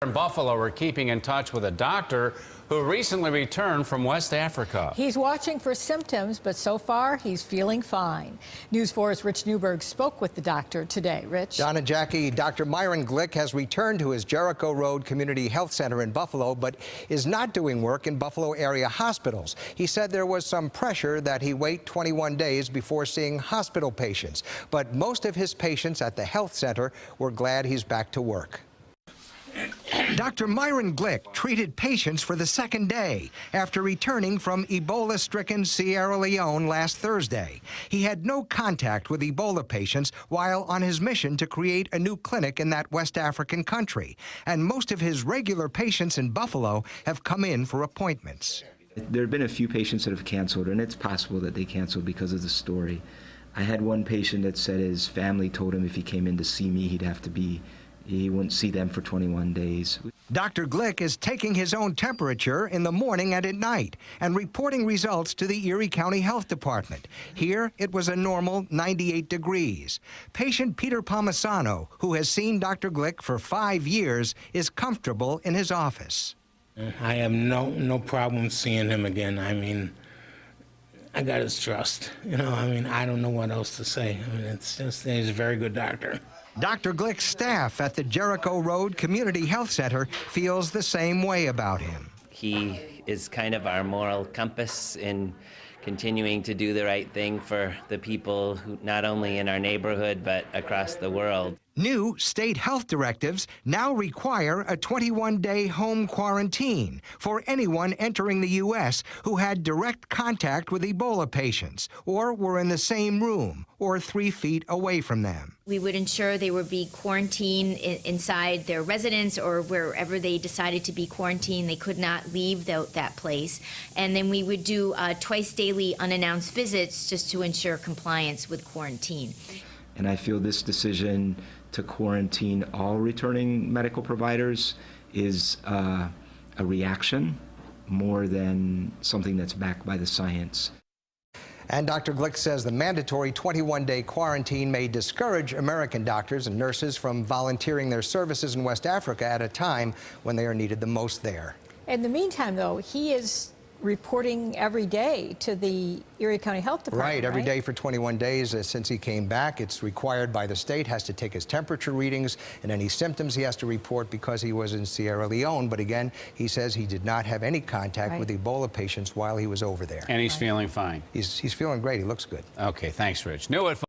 In Buffalo, we're keeping in touch with a doctor who recently returned from West Africa. He's watching for symptoms, but so far he's feeling fine. News 4's Rich Newberg spoke with the doctor today. Rich? John and Jackie, Dr. Myron Glick has returned to his Jericho Road Community Health Center in Buffalo, but is not doing work in Buffalo area hospitals. He said there was some pressure that he wait 21 days before seeing hospital patients, but most of his patients at the health center were glad he's back to work. Dr. Myron Glick treated patients for the second day after returning from Ebola-stricken Sierra Leone last Thursday. He had no contact with Ebola patients while on his mission to create a new clinic in that West African country. And most of his regular patients in Buffalo have come in for appointments. There have been a few patients that have canceled, and it's possible that they canceled because of the story. I had one patient that said his family told him if he came in to see me, he wouldn't see them for 21 days. Dr. Glick is taking his own temperature in the morning and at night and reporting results to the Erie County Health Department. Here, it was a normal 98 degrees. Patient Peter Palmisano, who has seen Dr. Glick for 5 years, is comfortable in his office. I have no problem seeing him again. I mean, I got his trust. I don't know what else to say. It's just, he's a very good doctor. Dr. Glick's staff at the Jericho Road Community Health Center feels the same way about him. He is kind of our moral compass in continuing to do the right thing for the people who, not only in our neighborhood, but across the world. New state health directives now require a 21-day home quarantine for anyone entering the U.S. who had direct contact with Ebola patients or were in the same room or 3 feet away from them. We would ensure they would be quarantined inside their residence or wherever they decided to be quarantined. They could not leave that place. And then we would do twice daily unannounced visits just to ensure compliance with quarantine. And I feel this decision to quarantine all returning medical providers is a reaction more than something that's backed by the science. And Dr. Glick says the mandatory 21-day quarantine may discourage American doctors and nurses from volunteering their services in West Africa at a time when they are needed the most there. In the meantime, though, he is reporting every day to the Erie County Health Department. Right, every day for 21 days since he came back. It's required by the state, has to take his temperature readings and any symptoms he has to report because he was in Sierra Leone. But again, he says he did not have any contact with Ebola patients while he was over there. And he's feeling fine. He's feeling great. He looks good. Okay, thanks, Rich. New at